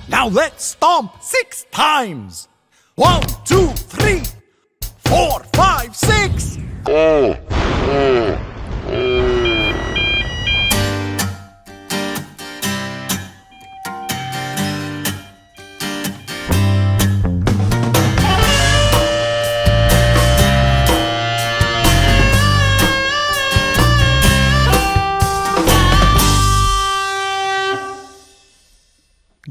Now let's stomp 6 times. 1, 2, 3, 4, 5, 6.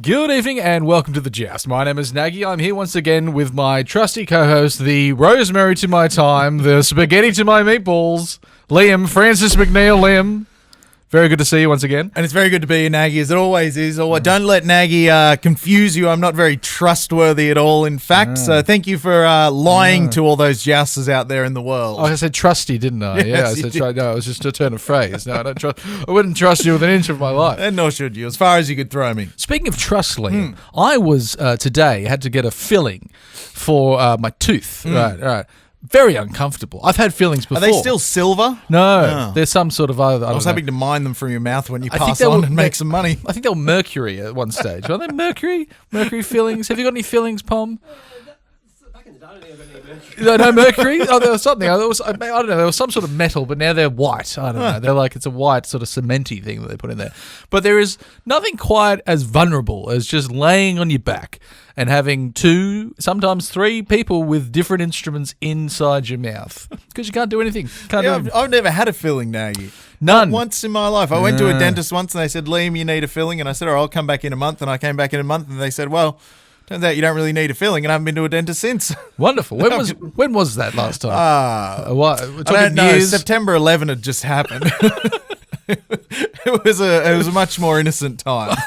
Good evening and welcome to the Joust. My name is Nagy. I'm here once again with my trusty co-host, the rosemary to my thyme, the spaghetti to my meatballs, Liam, Francis McNeil. Liam, very good to see you once again. And it's very good to be here, Nagy, as it always is. Don't let Nagy confuse you. I'm not very trustworthy at all, in fact. So thank you for lying to all those jousters out there in the world. Oh, I said trusty, didn't I? Yes, I said no, it was just a turn of phrase. No, I wouldn't trust you with an inch of my life. And nor should you, as far as you could throw me. Speaking of trust, Liam, I was today had to get a filling for my tooth. Right. Very uncomfortable. I've had fillings before. Are they still silver? No, there's some sort of other. I was hoping to mine them from your mouth when you I pass think on and make some money. I think they were mercury at one stage. Are they mercury? Mercury fillings? Have you got any fillings, Pom? Back in the day, I don't think I've got any mercury. No mercury? Oh, there was something. I don't know. There was some sort of metal, but now they're white. I don't know. They're like, it's a white sort of cementy thing that they put in there. But there is nothing quite as vulnerable as just laying on your back and having 2, sometimes 3 people with different instruments inside your mouth because you can't do anything. I've never had a filling, Nagy. None. Not once in my life. I went to a dentist once and they said, Liam, you need a filling. And I said, all right, I'll come back in a month. And I came back in a month and they said, well, turns out you don't really need a filling, and I haven't been to a dentist since. Wonderful. When was that last time? I don't know. September 11 had just happened. It was a much more innocent time.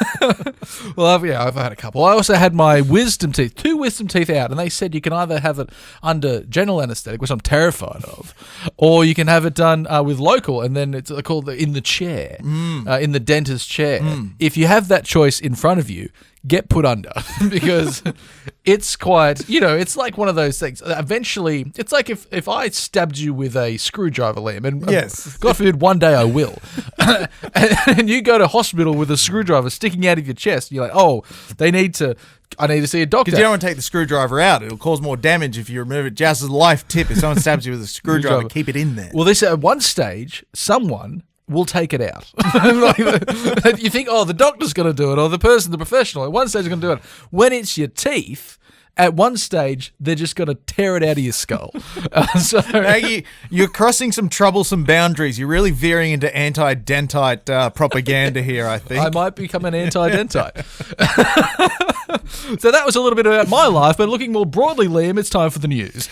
Well, I've had a couple. I also had my wisdom teeth, 2 wisdom teeth out, and they said you can either have it under general anaesthetic, which I'm terrified of, or you can have it done with local, and then it's called in the chair, in the dentist chair. If you have that choice in front of you, get put under because it's quite, it's like one of those things. Eventually, it's like if I stabbed you with a screwdriver, Liam, and yes, God forbid one day I will, and you go to hospital with a screwdriver sticking out of your chest, and you're like, oh, I need to see a doctor. Because you don't want to take the screwdriver out. It'll cause more damage if you remove it. Just as a life tip, if someone stabs you with a screwdriver, keep it in there. Well, at one stage, someone will take it out. You think, oh, the doctor's going to do it, or the professional. At one stage, they're going to do it. When it's your teeth, at one stage, they're just going to tear it out of your skull. Maggie, you're crossing some troublesome boundaries. You're really veering into anti-dentite propaganda here, I think. I might become an anti-dentite. So that was a little bit about my life, but looking more broadly, Liam, it's time for the news.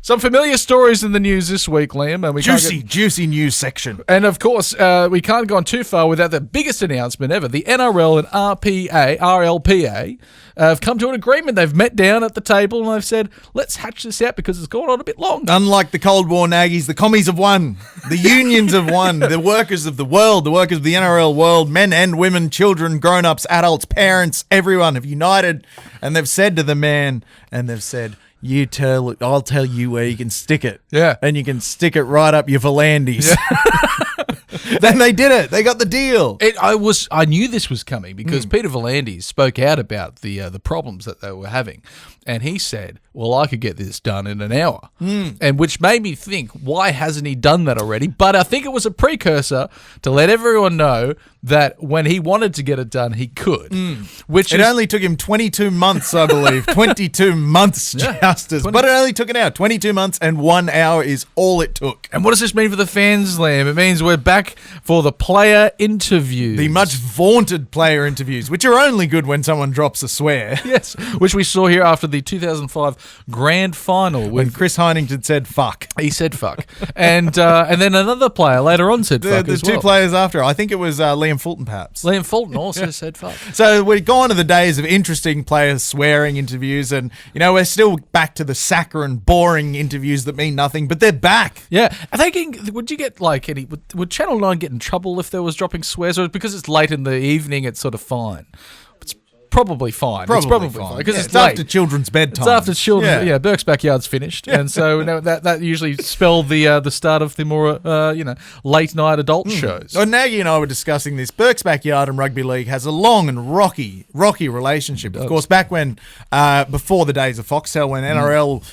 Some familiar stories in the news this week, Liam. And juicy news section. And of course, we can't go on too far without the biggest announcement ever. The NRL and RLPA have come to an agreement. They've met down at the table and they've said, let's hatch this out because it's gone on a bit long. Unlike the Cold War Nagys, the commies have won. The unions have won. The workers of the world, the workers of the NRL world, men and women, children, grown-ups, adults, parents, everyone have united. And they've said to the man, I'll tell you where you can stick it. Yeah. And you can stick it right up your Volandis. Yeah. Then they did it. They got the deal. I knew this was coming because Peter Volandis spoke out about the problems that they were having. And he said, well, I could get this done in an hour. And which made me think, why hasn't he done that already? But I think it was a precursor to let everyone know that when he wanted to get it done, he could. It only took him 22 months, I believe. 22 months, Justice. But it only took an hour. 22 months and 1 hour is all it took. And what does this mean for the fans, Liam? It means we're back for the player interviews. The much vaunted player interviews, which are only good when someone drops a swear. Yes, which we saw here after the 2005 Grand Final. When Chris Heinington said fuck. He said fuck. And then another player later on said fuck as well. The 2 players after. I think it was Liam Fulton, perhaps. Liam Fulton also said fuck. So we've gone to the days of interesting players swearing interviews, and, we're still back to the saccharine, boring interviews that mean nothing, but they're back. Yeah. Are they getting, would you get would Channel 9 get in trouble if there was dropping swears, or because it's late in the evening, it's sort of fine? probably fine. It's probably fine because Yeah, it's after late. children's bedtime. It's after children. Yeah. Burke's Backyard's finished, and so that usually spelled the start of the more late night adult shows. Oh, Nagy and I were discussing this. Burke's Backyard and rugby league has a long and rocky relationship. Of course, back when, before the days of Foxtel, when NRL,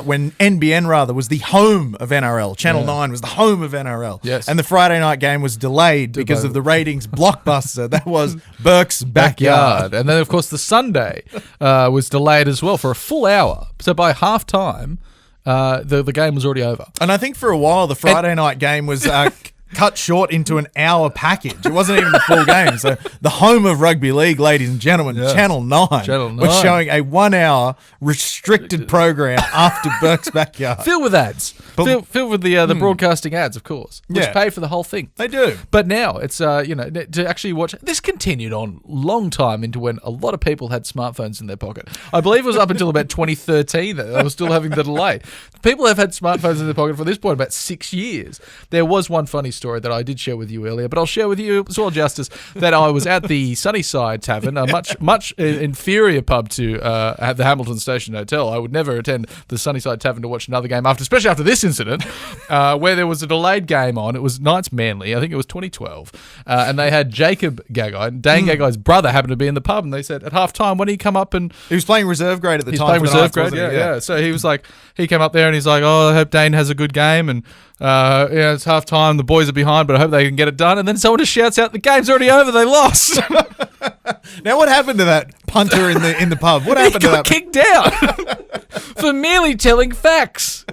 when NBN rather was the home of NRL, Channel 9 was the home of NRL. Yes. And the Friday night game was delayed because of the ratings blockbuster that was Burke's Backyard. And then, of course, the Sunday was delayed as well for a full hour. So by half time, the game was already over. And I think for a while the Friday night game was cut short into an hour package. It wasn't even the full game. So the home of rugby league, ladies and gentlemen, Channel 9, was showing a 1 hour restricted program after Burke's Backyard. Filled with ads. Filled with the broadcasting ads, of course, which pay for the whole thing. They do. But now it's, to actually watch, this continued on long time into when a lot of people had smartphones in their pocket. I believe it was up until about 2013 that I was still having the delay. People have had smartphones in their pocket for this point about 6 years. There was one funny story that I did share with you earlier, but I'll share with you as well, Justice, that I was at the Sunnyside Tavern, a much inferior pub to at the Hamilton Station Hotel. I would never attend the Sunnyside Tavern to watch another game especially after this incident, where there was a delayed game on. It was Knights Manly, I think it was 2012, and they had Jacob Gagai, Dane Gagai's brother, happened to be in the pub, and they said at half time, why don't you come up and... He was playing reserve grade at the time. He's playing reserve grade, yeah. So he was like, he came up there and he's like, oh, I hope Dane has a good game, and it's half time, the boys are behind, but I hope they can get it done. And then someone just shouts out, the game's already over, they lost. Now what happened to that punter in the pub? What happened He to got that? kicked out for merely telling facts.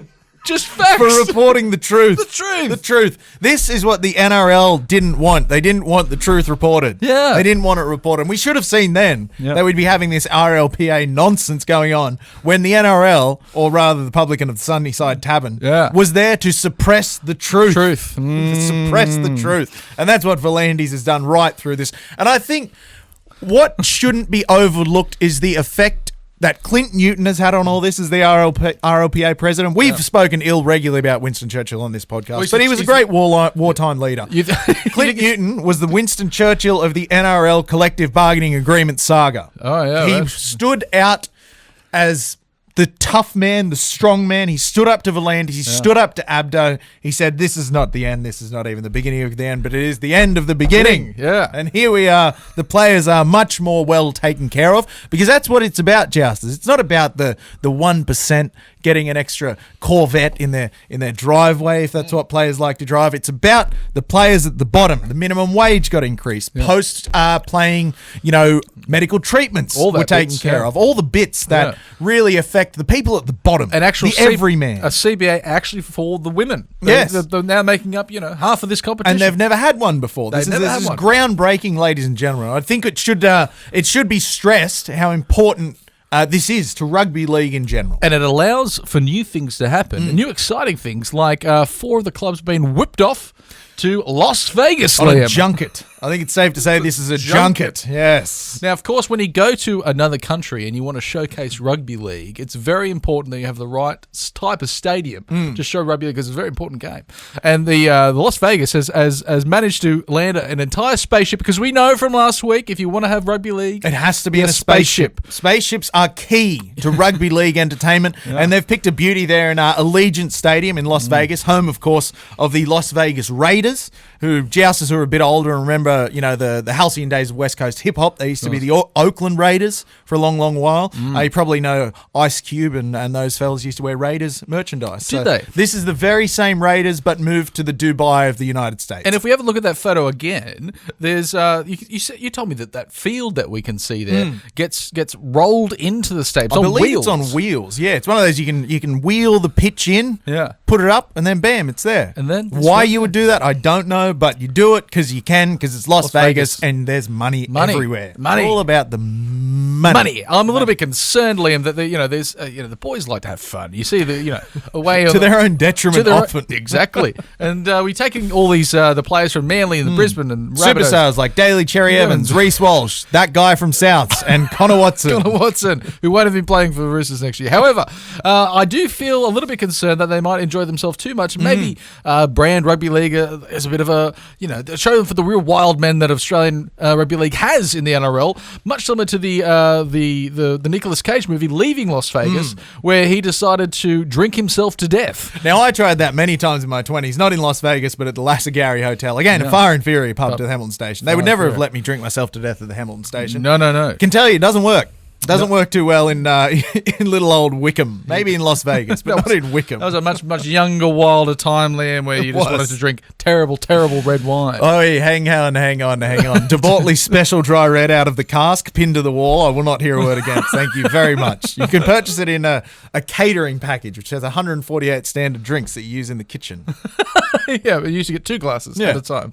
Just facts. For reporting the truth. The truth. This is what the NRL didn't want. They didn't want the truth reported. Yeah. They didn't want it reported. And we should have seen then that we'd be having this RLPA nonsense going on when the NRL, or rather the publican of the Sunnyside Tavern, was there to suppress the truth. To suppress the truth. And that's what Volandis has done right through this. And I think what shouldn't be overlooked is the effect that Clint Newton has had on all this as the RLPA president. We've spoken ill regularly about Winston Churchill on this podcast, but he was a great wartime leader. Clint Newton was the Winston Churchill of the NRL collective bargaining agreement saga. Oh, yeah. He stood out as the tough man, the strong man. He stood up to Volandis. He stood up to Abdo. He said, this is not the end. This is not even the beginning of the end, but it is the end of the beginning. Yeah. And here we are. The players are much more well taken care of because that's what it's about, Jousters. It's not about the 1% getting an extra Corvette in their driveway, if that's what players like to drive. It's about the players at the bottom. The minimum wage got increased. Post playing, medical treatments were taken care of. All the bits that really affect the people at the bottom. An actual the everyman. A CBA actually for the women. Yes. They're now making up, half of this competition. And they've never had one before. This is groundbreaking, ladies and gentlemen. I think it should be stressed how important this is to rugby league in general. And it allows for new things to happen, new exciting things, like 4 of the clubs being whipped off to Las Vegas, On Liam. a junket. I think it's safe to say this is a junket. Yes. Now, of course, when you go to another country and you want to showcase rugby league, it's very important that you have the right type of stadium to show rugby league because it's a very important game. And the Las Vegas has managed to land an entire spaceship because we know from last week if you want to have rugby league, it has to be in a spaceship. Spaceships are key to rugby league entertainment, and they've picked a beauty there in Allegiant Stadium in Las Vegas, home, of course, of the Las Vegas Raiders, who Jousters who are a bit older and remember, the halcyon days of West Coast hip hop. They used to be the Oakland Raiders for a long, long while. You probably know Ice Cube and those fellas used to wear Raiders merchandise. Did they? This is the very same Raiders, but moved to the Dubai of the United States. And if we have a look at that photo again, there's you told me that field that we can see there gets rolled into the stadium. I believe it's on wheels. Yeah, it's one of those you can wheel the pitch in, put it up, and then bam, it's there. And then why you would do that, I don't know, but you do it because you can, because it's Las Vegas and there's money everywhere. Money. It's all about the money. I'm a little bit concerned, Liam, that there's the boys like to have fun. You see a way of to their own detriment often. Exactly. And we're taking all these the players from Manly and Brisbane and superstars like Daly Cherry Evans, Reece Walsh, that guy from Souths, and Connor Watson. Who won't have been playing for the Roosters next year. However, I do feel a little bit concerned that they might enjoy themselves too much. Maybe brand rugby league a as a bit of a, show them for the real wild men that Australian rugby league has in the NRL, much similar to the Nicolas Cage movie Leaving Las Vegas, where he decided to drink himself to death. Now, I tried that many times in my 20s, not in Las Vegas, but at the Lasagari Hotel. Again, a far inferior pub to the Hamilton Station. They would never have let me drink myself to death at the Hamilton Station. No. Can tell you, it doesn't work. Doesn't work too well in little old Wickham. Maybe in Las Vegas, but not in Wickham. That was a much younger, wilder time, Liam, where you just wanted to drink terrible red wine. Oh, yeah, hang on. De Bortley's special dry red out of the cask, pinned to the wall. I will not hear a word against. Thank you very much. You can purchase it in a catering package, which has 148 standard drinks that you use in the kitchen. Yeah, but you used to get 2 glasses at a time.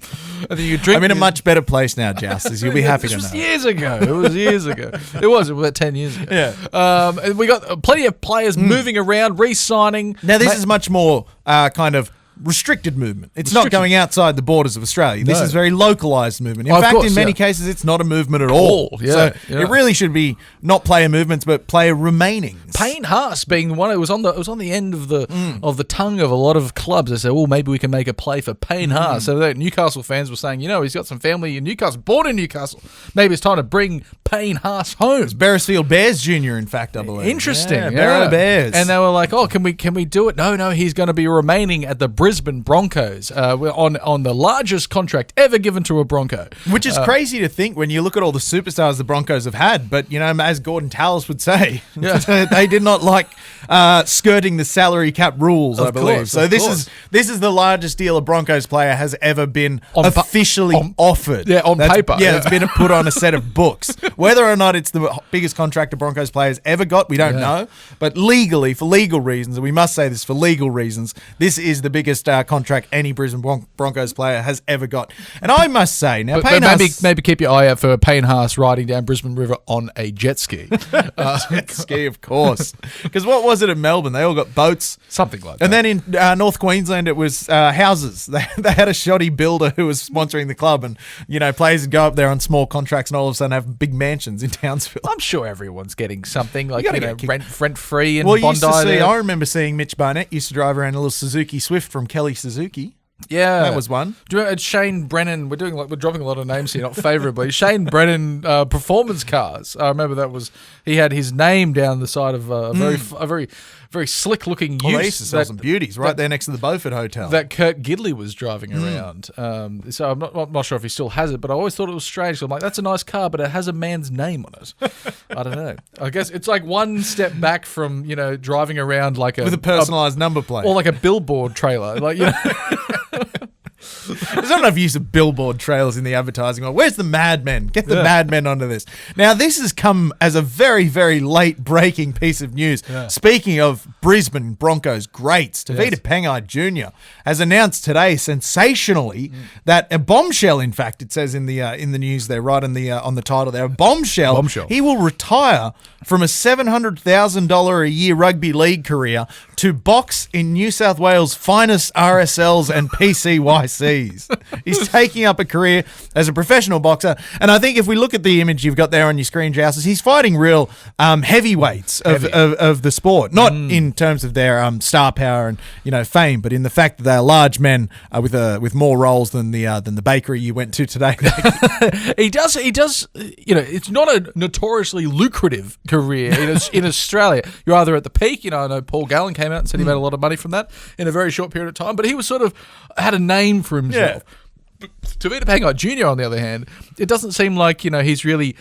And then you drink. I'm in a much better place now, Joust. You'll be happy to know. This was years ago. It was years ago. It was about 10 years ago. Yeah. And we got plenty of players moving around, re-signing. Now, this is much more kind of restricted movement. It's not going outside the borders of Australia. This is very localised movement. In fact, in many cases, it's not a movement at all. So it really should be not player movements, but player remainings. Payne Haas being one, it was on the end of the tongue of a lot of clubs. They said, "Well, maybe we can make a play for Payne Haas." So that Newcastle fans were saying, he's got some family in Newcastle, born in Newcastle. Maybe it's time to bring Payne Haas home. It's Beresfield Bears Jr., in fact, I believe. Interesting, Barrow Bears. And they were like, "Oh, can we do it?" No, he's going to be remaining at the Brisbane Broncos on the largest contract ever given to a Bronco. Which is crazy to think when you look at all the superstars the Broncos have had. But, as Gordon Tallis would say, they did not like skirting the salary cap rules, I believe. So this is the largest deal a Broncos player has ever been officially offered. Yeah, on paper. Yeah, it's been put on a set of books. Whether or not it's the biggest contract a Broncos player has ever got, we don't know. But legally, for legal reasons, and we must say this for legal reasons, this is the biggest contract any Brisbane Broncos player has ever got. And I must say, now, but maybe keep your eye out for Payne Haas riding down Brisbane River on a jet ski. Jet ski, of course. Because what was it in Melbourne? They all got boats. Something like that. And then in North Queensland, it was houses. They had a shoddy builder who was sponsoring the club, and, players would go up there on small contracts and all of a sudden have big mansions in Townsville. I'm sure everyone's getting something, like, rent-free in Well, Bondi. I remember seeing Mitch Barnett used to drive around a little Suzuki Swift from Kelly Suzuki. Yeah, that was one. Do you remember Shane Brennan? We're dropping a lot of names here, not favourably. Shane Brennan performance cars. I remember he had his name down the side of a very slick looking They used to sell some beauties right there next to the Beaufort Hotel that Kurt Gidley was driving around. So I'm not sure if he still has it, but I always thought it was strange. So I'm like, that's a nice car, but it has a man's name on it. I don't know. I guess it's like one step back from driving around like with a personalised number plate or like a billboard trailer, like There's not enough use of billboard trailers in the advertising. Where's the madmen? Get the madmen onto this. Now, this has come as a very, very late breaking piece of news. Yeah. Speaking of Brisbane Broncos greats, Tavita Pangai Jr. has announced today, sensationally, that a bombshell. In fact, it says in the news there, right on the title there, a bombshell. He will retire from a $700,000 a year rugby league career to box in New South Wales' finest RSLs and PCYCs. He's taking up a career as a professional boxer, and I think if we look at the image you've got there on your screen, Joust, he's fighting real heavyweights of the sport, not in terms of their star power and fame, but in the fact that they're large men with more roles than the bakery you went to today. He does. It's not a notoriously lucrative career in Australia. You're either at the peak. I know Paul Gallen came out and said he made a lot of money from that in a very short period of time, but he was sort of had a name for himself. Yeah. Tavita Pangai Jr., on the other hand, it doesn't seem like he's really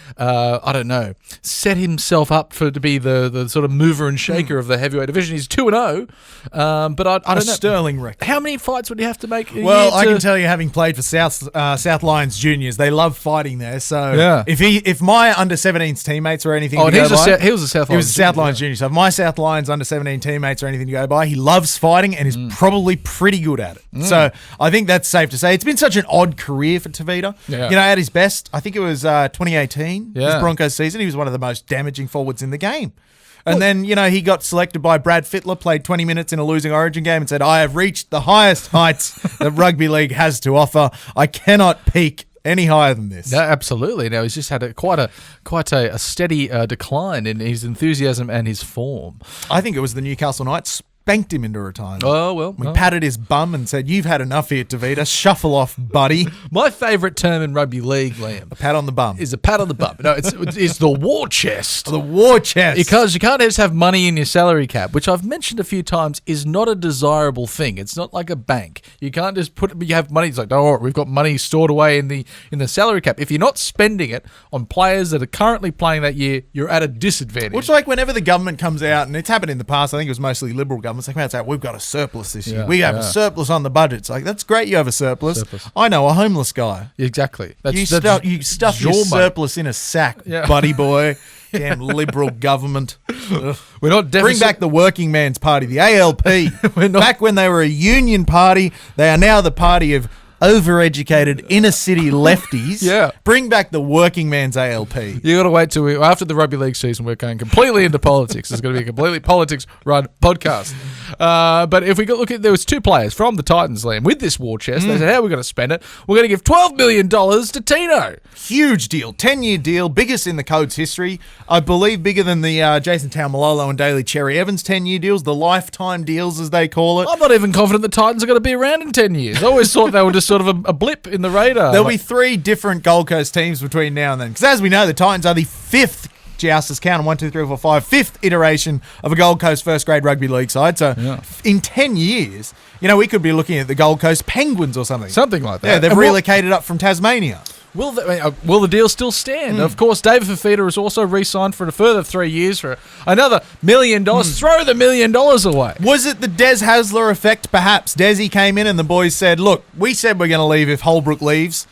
set himself up to be the sort of mover and shaker of the heavyweight division. He's 2-0, but I don't know. Sterling record. How many fights would he have to make? Well, I can tell you, having played for South Lions Juniors, they love fighting there. So if my under 17s teammates or anything, he was a South Lions Junior. So if my South Lions under 17 teammates or anything to go by, he loves fighting and is probably pretty good at it. So I think that's safe to say. It's been such an odd career for Tavita. Yeah. At his best, I think it was 2018, his Broncos season. He was one of the most damaging forwards in the game. And then, he got selected by Brad Fittler, played 20 minutes in a losing Origin game and said, I have reached the highest heights that rugby league has to offer. I cannot peak any higher than this. No, absolutely. Now, he's just had quite a steady decline in his enthusiasm and his form. I think it was the Newcastle Knights spanked him into retirement. Oh, well. We oh. patted his bum and said, "You've had enough here, Tavita. Shuffle off, buddy." My favourite term in rugby league, Liam, Pat on the bum. is a pat on the bum. No, it's the war chest. The war chest. Because you can't just have money in your salary cap, which I've mentioned a few times is not a desirable thing. It's not like a bank. You can't just you have money. It's like, don't worry, we've got money stored away in the salary cap. If you're not spending it on players that are currently playing that year, you're at a disadvantage. Which, like, whenever the government comes out, and it's happened in the past, I think it was mostly Liberal governments, they come out and say, we've got a surplus this year. Yeah, We have a surplus on the budget. It's like, that's great you have a surplus. Surplus. I know a homeless guy. Exactly. You stuff your money. surplus in a sack, buddy boy. Damn Liberal government. Ugh. We're not Bring back the working man's party, the ALP. We're not- Back when they were a union party, they are now the party of overeducated inner city lefties. Yeah. Bring back the working man's ALP. You got to wait till after the rugby league season. We're going completely into politics. It's going to be a completely politics-run podcast. But if we look at, there was 2 players from the Titans, Liam, with this war chest. They said, "How are we going to spend it? We're going to give $12 million to Tino." Huge deal. 10-year deal. Biggest in the Codes history. I believe bigger than the Jason Taumalolo and Daly Cherry Evans 10-year deals, the lifetime deals as they call it. I'm not even confident the Titans are going to be around in 10 years. I always thought they were just sort of a blip in the radar. There'll be 3 different Gold Coast teams between now and then. Because as we know, the Titans are the 5th, Joust is counting 1, 2, 3, 4, 5, 5th iteration of a Gold Coast first grade rugby league side. So in 10 years, we could be looking at the Gold Coast Penguins or something. Something like that. Yeah, they've And relocated up from Tasmania. Will the deal still stand? Of course, David Fafita has also re-signed for a further 3 years for another $1 million. Throw the $1 million away. Was it the Des Hasler effect, perhaps? Desi came in and the boys said, look, we said we're going to leave if Holbrook leaves,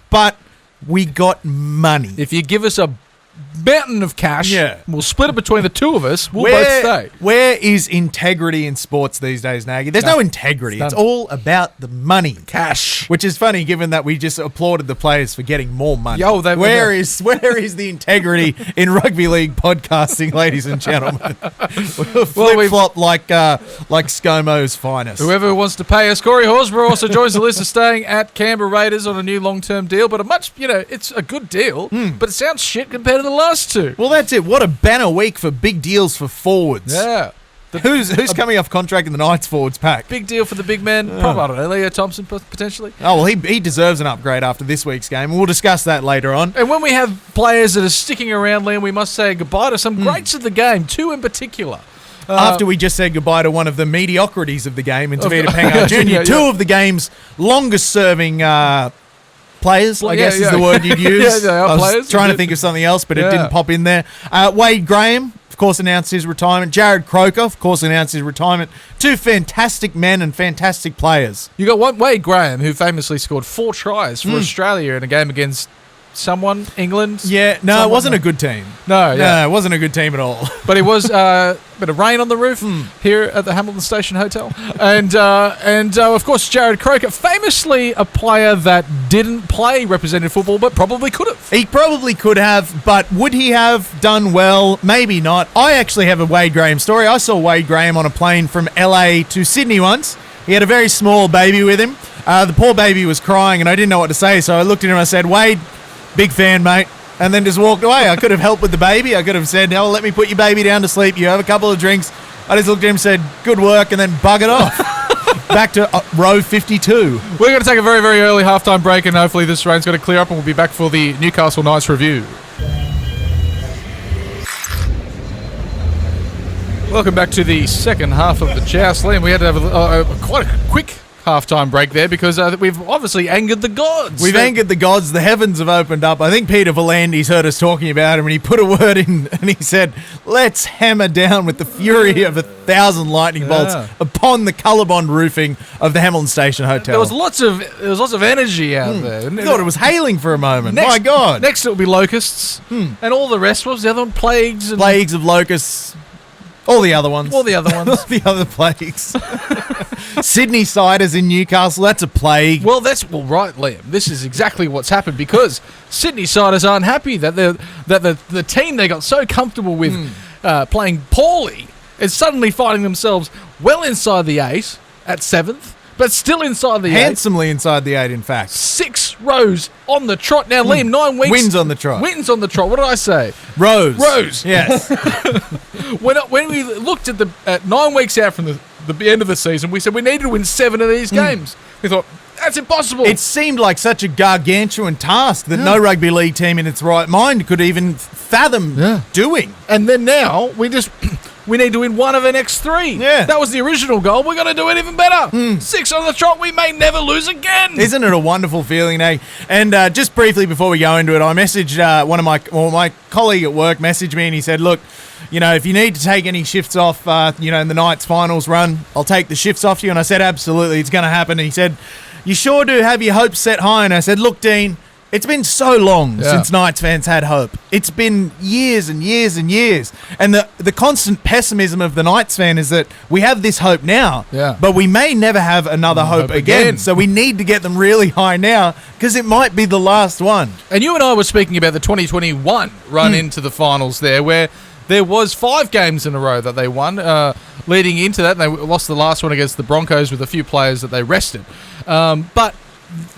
but we got money. If you give us a mountain of cash, we'll split it between the 2 of us. We'll both stay. Where is integrity in sports these days, Nagy? There's no integrity. It's all about the money. Cash. Which is funny given that we just applauded the players for getting more money. Where is the integrity in rugby league podcasting, ladies and gentlemen? Flip-flop like ScoMo's finest. Whoever wants to pay us. Corey Horsburgh also joins the list of staying at Canberra Raiders on a new long-term deal, but it's a good deal, but it sounds shit compared to the last 2. Well, that's it. What a banner week for big deals for forwards. Yeah. Who's coming off contract in the Knights forwards pack? Big deal for the big man. Probably, I don't know, Leo Thompson potentially. Oh, well, he deserves an upgrade after this week's game. We'll discuss that later on. And when we have players that are sticking around, Liam, we must say goodbye to some greats of the game, 2 in particular. After we just said goodbye to one of the mediocrities of the game in Tavita Pangai Jr., Yeah, 2 of the game's longest-serving players, I guess is the word you'd use. They are I was players. trying to think of something else, but it didn't pop in there. Wade Graham, of course, announced his retirement. Jared Croker, of course, announced his retirement. 2 fantastic men and fantastic players. You got one Wade Graham, who famously scored 4 tries for Australia in a game against someone, England. Yeah, no, it wasn't a good team. No, it wasn't a good team at all. But it was a bit of rain on the roof here at the Hamilton Station Hotel. And of course, Jared Croker, famously a player that didn't play representative football, but probably could have. He probably could have, but would he have done well? Maybe not. I actually have a Wade Graham story. I saw Wade Graham on a plane from LA to Sydney once. He had a very small baby with him. The poor baby was crying, and I didn't know what to say, so I looked at him and I said, "Wade, big fan, mate," and then just walked away. I could have helped with the baby. I could have said, "Oh, let me put your baby down to sleep. You have a couple of drinks." I just looked at him and said, "Good work," and then buggered off. Back to row 52. We're going to take a very, very early halftime break, and hopefully this rain's going to clear up, and we'll be back for the Newcastle Knights review. Welcome back to the second half of the Joust, Liam. We had to have quite a quick halftime break there because we've obviously angered the gods. We've angered the gods. The heavens have opened up. I think Peter Volandes heard us talking about him and he put a word in and he said, "Let's hammer down with the fury of 1,000 lightning bolts upon the colorbond roofing of the Hamilton Station Hotel." There was lots of energy out there. I thought it was hailing for a moment. My God. Next it will be locusts and all the rest. What was the other one? Plagues of locusts. All the other ones. All the other ones. All the other plagues. Sydney ciders in Newcastle, that's a plague. Well, right, Liam. This is exactly what's happened because Sydney ciders aren't happy that the team they got so comfortable with playing poorly is suddenly finding themselves well inside the 8 at 7th, but still inside the 8. Handsomely inside the 8, in fact. 6 rows on the trot. Now, Liam, 9 weeks. Wins on the trot. Wins on the trot. What did I say? Rows. Rows. Yes. When we looked at 9 weeks out from the end of the season, we said we needed to win 7 of these games. We thought, that's impossible. It seemed like such a gargantuan task that no rugby league team in its right mind could even fathom doing. And then now, we need to win 1 of the next 3. Yeah. That was the original goal. We're going to do it even better. 6 on the trot. We may never lose again. Isn't it a wonderful feeling, eh? And just briefly before we go into it, I messaged my colleague at work messaged me and he said, look, you know, if you need to take any shifts off, in the Knights finals run, I'll take the shifts off you. And I said, absolutely, it's going to happen. And he said, you sure do have your hopes set high. And I said, look, Dean, it's been so long since Knights fans had hope. It's been years and years and years. And the constant pessimism of the Knights fan is that we have this hope now, but we may never have another hope again. So we need to get them really high now because it might be the last one. And you and I were speaking about the 2021 run into the finals there, where there was 5 games in a row that they won. Leading into that, they lost the last one against the Broncos with a few players that they rested. But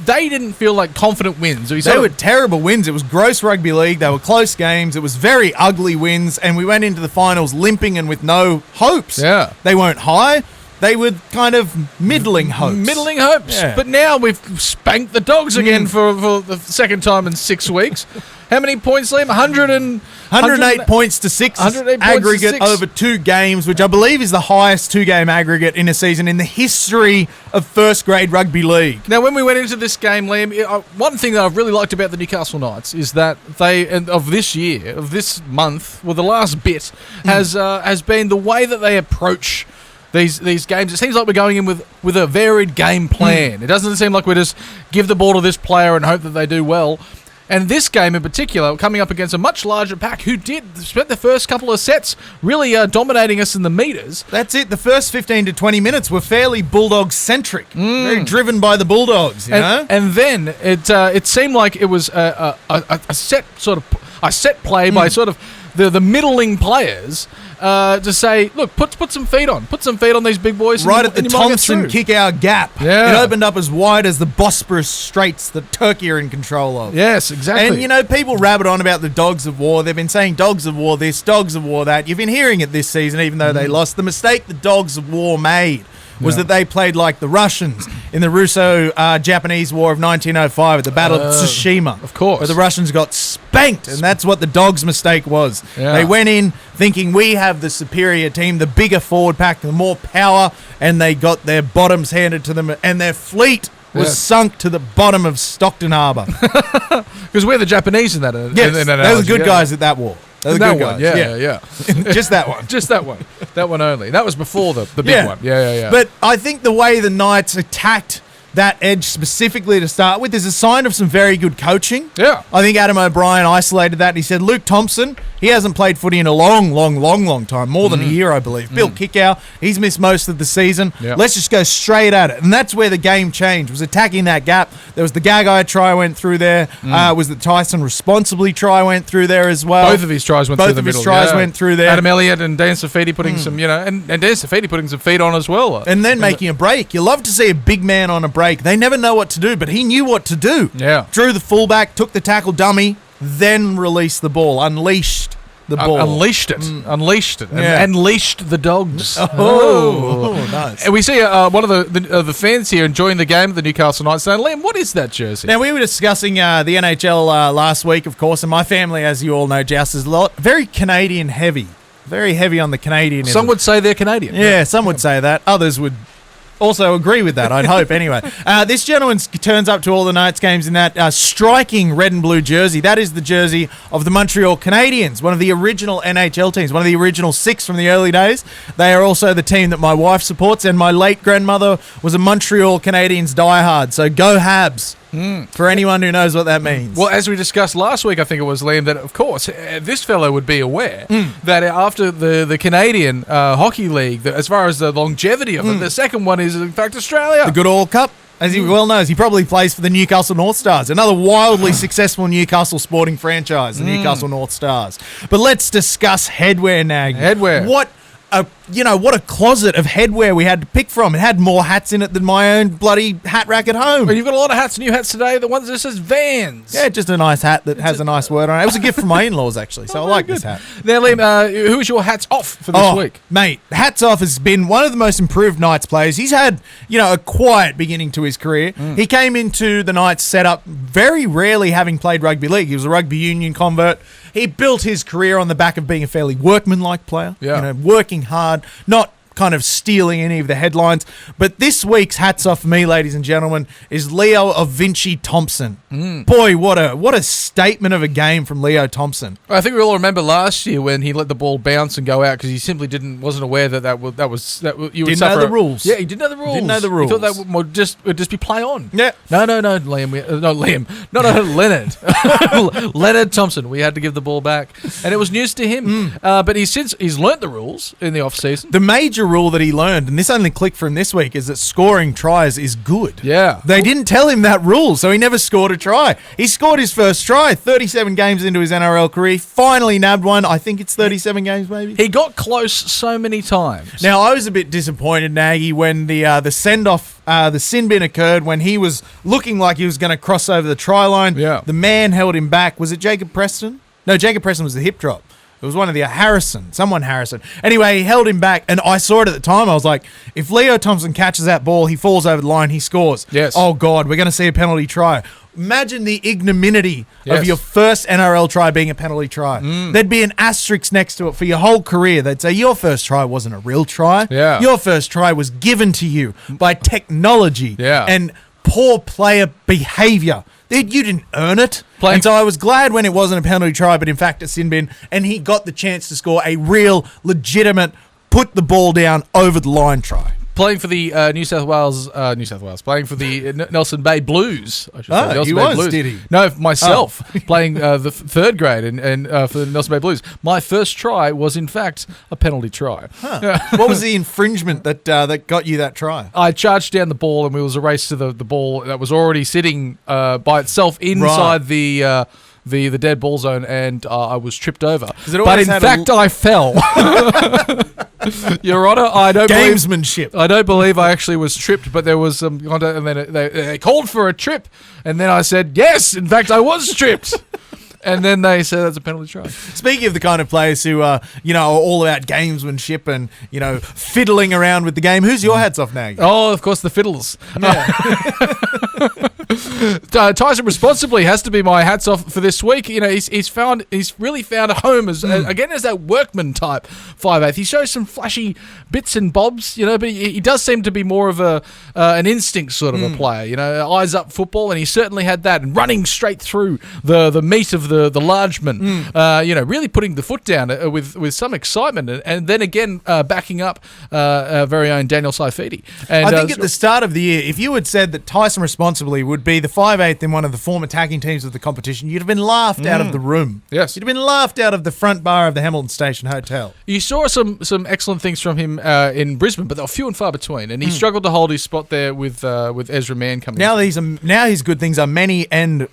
they didn't feel like confident wins. They were terrible wins. It was gross rugby league. They were close games. It was very ugly wins. And we went into the finals limping and with no hopes. Yeah. They weren't high. They were kind of middling hopes. Middling hopes. Yeah. But now we've spanked the Dogs again for the second time in 6 weeks. How many points, Liam? 108 points to 6 108 points aggregate to 6. over 2 games, which I believe is the highest 2-game aggregate in a season in the history of first-grade rugby league. Now, when we went into this game, Liam, one thing that I've really liked about the Newcastle Knights is that of this month, the last bit, has been the way that they approach these games. It seems like we're going in with a varied game plan. It doesn't seem like we just give the ball to this player and hope that they do well. And this game in particular, coming up against a much larger pack who spent the first couple of sets really dominating us in the meters. That's it. The first 15 to 20 minutes were fairly Bulldog-centric. Very driven by the Bulldogs, you know? And then it seemed like it was a set play by sort of the middling players to say, look, put some feet on. Put some feet on these big boys. Right at the Thompson kick-out gap. Yeah. It opened up as wide as the Bosporus Straits that Turkey are in control of. Yes, exactly. And, people rabbit on about the Dogs of War. They've been saying Dogs of War this, Dogs of War that. You've been hearing it this season, even though they lost. The mistake the Dogs of War made was that they played like the Russians in the Russo-Japanese War of 1905 at the Battle of Tsushima. Of course. Where the Russians got spanked, and that's what the Dogs' mistake was. Yeah. They went in thinking we have the superior team, the bigger forward pack, the more power, and they got their bottoms handed to them, and their fleet was sunk to the bottom of Stockton Harbour. Because we're the Japanese in that. Yes, in that they were the good guys at that war. They're the that good one, guys. yeah. Just that one. Just that one. That one only. That was before the big one. Yeah. But I think the way the Knights attacked that edge specifically to start with is a sign of some very good coaching. Yeah. I think Adam O'Brien isolated that. He said Luke Thompson, he hasn't played footy in a long time, more than a year, I believe. Bill Kickow, he's missed most of the season. Yep. Let's just go straight at it. And that's where the game changed, was attacking that gap. There was the Gagai try went through there. Was the Tyson Responsibly try went through there as well. Both of his tries went through the middle. Both of his tries went through there. Adam Elliott and Dan Safidi putting some, and Dan Safidi putting some feet on as well. And then making a break. You love to see a big man on a break. They never know what to do, but he knew what to do. Yeah. Drew the fullback, took the tackle dummy, then released the ball, unleashed the ball. Unleashed it. Unleashed it. Yeah. And unleashed the Dogs. Oh, nice. And we see one of the fans here enjoying the game of the Newcastle Knights saying, Liam, what is that jersey? Now, we were discussing the NHL last week, of course, and my family, as you all know, Joust, is very Canadian heavy. Very heavy on the Canadian. Some would say they're Canadian. Yeah, some would say that. Others would also agree with that, I'd hope. Anyway, this gentleman turns up to all the Knights games in that striking red and blue jersey. That is the jersey of the Montreal Canadiens, one of the original NHL teams, one of the original 6 from the early days. They are also the team that my wife supports, and my late grandmother was a Montreal Canadiens diehard. So go Habs. For anyone who knows what that means. Well, as we discussed last week, I think it was, Liam, that, of course, this fellow would be aware that after the Canadian Hockey League, as far as the longevity of it, the second one is, in fact, Australia. The good All Cup. As he well knows, he probably plays for the Newcastle North Stars, another wildly successful Newcastle sporting franchise, the Newcastle North Stars. But let's discuss headwear, Nag. Headwear. What a what a closet of headwear we had to pick from. It had more hats in it than my own bloody hat rack at home. Well, you've got a lot of hats, new hats today. The ones that says Vans. Yeah, just a nice hat that has a nice word on it. It was a gift from my in-laws, actually, so I like this hat. Now, Liam, who's your hats off for this week? Mate, hats off has been one of the most improved Knights players. He's had, a quiet beginning to his career. He came into the Knights setup very rarely having played rugby league. He was a rugby union convert. He built his career on the back of being a fairly workman-like player. Yeah. Working hard, not kind of stealing any of the headlines. But this week's hats off for me, ladies and gentlemen, is Leo of Vinci Thompson. Boy, what a statement of a game from Leo Thompson. I think we all remember last year when he let the ball bounce and go out because he simply wasn't aware that you would Didn't suffer. know the rules. Yeah, he didn't know the rules. Didn't know the rules. He thought that would just be play on. Yeah. No, Liam. No, Leonard. Leonard Thompson. We had to give the ball back, and it was news to him. But he's learnt the rules in the off season. The major rule that he learned, and this only clicked from this week, is that scoring tries is good. Yeah. They didn't tell him that rule, so he never scored a try. He scored his first try 37 games into his NRL career, finally nabbed one. I think it's 37 games, maybe. He got close so many times. Now, I was a bit disappointed, Nagy, when the send-off, the sin bin occurred, when he was looking like he was going to cross over the try line. Yeah. The man held him back. Was it Jacob Preston? No, Jacob Preston was the hip drop. It was one of the Harrison. Anyway, he held him back, and I saw it at the time. I was like, if Leo Thompson catches that ball, he falls over the line, he scores. Yes. Oh, God, we're going to see a penalty try. Imagine the ignominy Yes. of your first NRL try being a penalty try. There'd be an asterisk next to it for your whole career. They'd say, your first try wasn't a real try. Yeah. Your first try was given to you by technology Yeah. and poor player behaviour. You didn't earn it. Playing- And so I was glad when it wasn't a penalty try, but in fact a sin bin, and he got the chance to score a real, legitimate, put the ball down over the line try. Playing for the playing for the Nelson Bay Blues. I should say. Oh, Nelson he Bay was, Blues. did he? No, myself, playing the third grade and for the Nelson Bay Blues. My first try was, in fact, a penalty try. What was the infringement that got you that try? I charged down the ball and we was a race to the ball that was already sitting by itself inside the dead ball zone, and I was tripped over. it But always in had fact, I fell. Your Honour, I don't Gamesmanship. I don't believe I actually was tripped, but there was some contact, and then they called for a trip, and then I said, yes, in fact, I was tripped. And then they said that's a penalty try. Speaking of the kind of players who are all about gamesmanship and, fiddling around with the game, who's your hats off, Nag? Oh, of course, the fiddles. Tyson responsibly has to be my hats off for this week. He's really found a home as that workman type 5'8". He shows some flashy bits and bobs, but he does seem to be more of an instinct sort of a player. Eyes up football, and he certainly had that, and running straight through the meat of the large man. Really putting the foot down with some excitement, and then again backing up our very own Daniel Saifidi. And I think at the start of the year, if you had said that Tyson responsibly would be the 5'8" in one of the form attacking teams of the competition, you'd have been laughed out of the room. Yes. You'd have been laughed out of the front bar of the Hamilton Station Hotel. You saw some excellent things from him in Brisbane, but they were few and far between, and he struggled to hold his spot there with Ezra Mann coming in. Now his good things are many and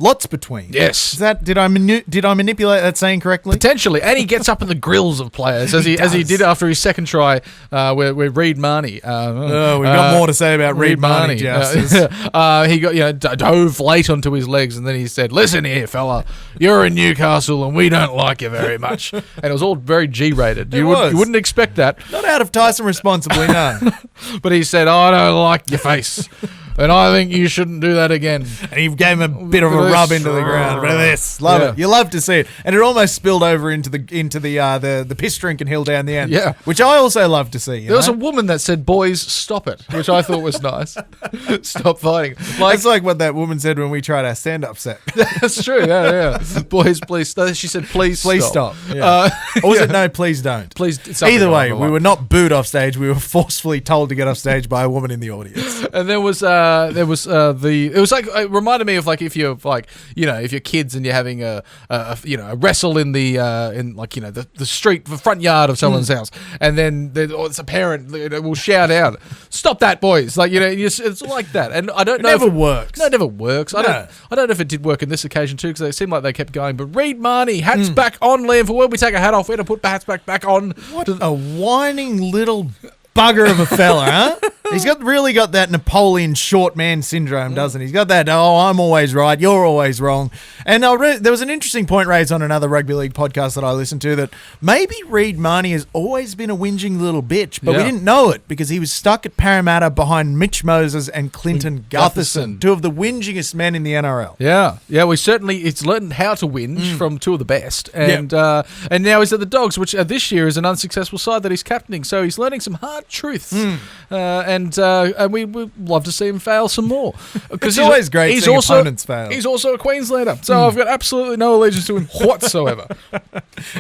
lots between. Yes. Did I manipulate that saying correctly? Potentially, and he gets up in the grills of players as he did after his second try, where Reed Marnie. We've got more to say about Reed Marnie, Justice. He got dove late onto his legs, and then he said, "Listen here, fella, you're in Newcastle, and we don't like you very much." And it was all very G-rated. You wouldn't expect that, Not out of Tyson responsibly, no. but he said, "I don't like your face." And I think you shouldn't do that again. And he gave him a bit of a rub into the ground. But this, love it. You love to see it, and it almost spilled over into the piss drinking hill down the end. Yeah, which I also love to see. There was a woman that said, "Boys, stop it," which I thought was nice. Stop fighting. It's like what that woman said when we tried our stand-up set. That's true. Yeah. Boys, please. She said, "Please stop." Yeah. Or was it no? Please don't. Please. Either way, we were not booed off stage. We were forcefully told to get off stage by a woman in the audience. And there was there was it was like it reminded me of like if you're like if you're kids and you're having a wrestle in the the street, the front yard of someone's house, and then it's a parent will shout out, "Stop that, boys!" Like it's like that, and I don't know. Never works. No, it never works. I don't know if it did work in this occasion too, because it seemed like they kept going. But Reed Marnie, hats back on, Liam. For when we take a hat off, we're to put hats back on. What a whining little bugger of a fella, huh? He's really got that Napoleon short man syndrome, doesn't he? He's got that, I'm always right, you're always wrong. And there was an interesting point raised on another rugby league podcast that I listened to that maybe Reed Marnie has always been a whinging little bitch, but we didn't know it because he was stuck at Parramatta behind Mitch Moses and Clinton Gutherson, two of the whingingest men in the NRL. Yeah, he's learned how to whinge from two of the best. And and now he's at the Dogs, which this year is an unsuccessful side that he's captaining, so he's learning some hard truths. And we would love to see him fail some more. It's always great seeing opponents fail. He's also a Queenslander, so I've got absolutely no allegiance to him whatsoever.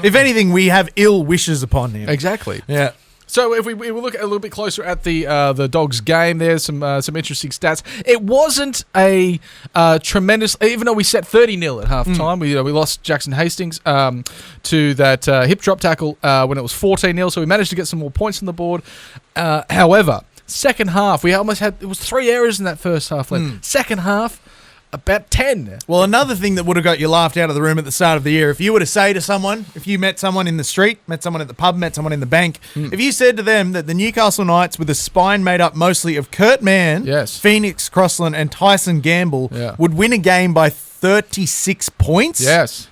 If anything, we have ill wishes upon him. Exactly. Yeah. So if we look a little bit closer at the Dogs game, there's some interesting stats. It wasn't a tremendous, even though we set 30-0 at half time. We lost Jackson Hastings to that hip drop tackle when it was 14-0. So we managed to get some more points on the board. However, second half we almost had, it was 3 errors in that first half. Second half, about 10. Well, another thing that would have got you laughed out of the room at the start of the year, if you were to say to someone, if you met someone in the street, met someone at the pub, met someone in the bank, if you said to them that the Newcastle Knights, with a spine made up mostly of Kurt Mann, Phoenix Crossland and Tyson Gamble, would win a game by 36 points,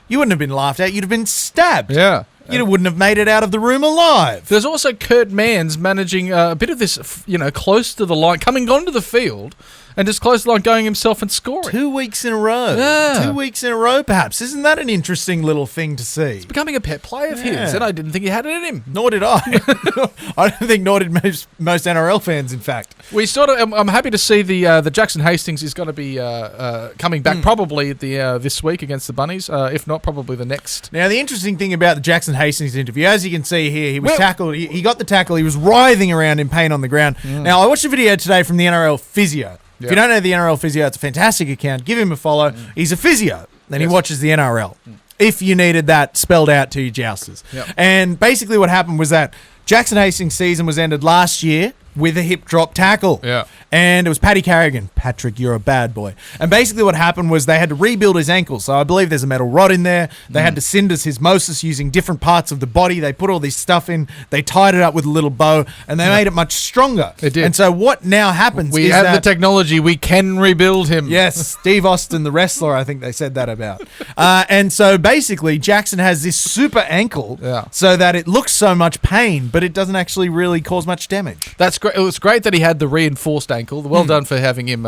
you wouldn't have been laughed at, you'd have been stabbed. Yeah. You wouldn't have made it out of the room alive. There's also Kurt Mann's managing a bit of this, close to the line, coming onto the field, and just close to the line, going himself and scoring. 2 weeks in a row. Yeah. 2 weeks in a row, perhaps. Isn't that an interesting little thing to see? It's becoming a pet play of his, and I didn't think he had it in him. Nor did I. I don't think nor did most NRL fans, in fact. We I'm happy to see the Jackson Hastings is going to be coming back probably at the this week against the Bunnies, if not probably the next. Now, the interesting thing about the Jackson Hastings interview, as you can see here, he was tackled. He got the tackle. He was writhing around in pain on the ground. Now, I watched a video today from the NRL physio. If you don't know the NRL physio, it's a fantastic account. Give him a follow. He's a physio. Then he watches the NRL. If you needed that spelled out to your jousters. And basically what happened was that Jackson Hastings' season was ended last year with a hip drop tackle. And it was Paddy Carrigan. Patrick, you're a bad boy. And basically what happened was they had to rebuild his ankle. So I believe there's a metal rod in there. They had to syndesmosis using different parts of the body. They put all this stuff in. They tied it up with a little bow, and they made it much stronger. It did. And so what now happens we is have that the technology. We can rebuild him. Yes, Steve Austin, the wrestler, I think they said that about. And so basically Jackson has this super ankle so that it looks so much pain, but it doesn't actually really cause much damage. That's great. It was great that he had the reinforced ankle. Well done for having him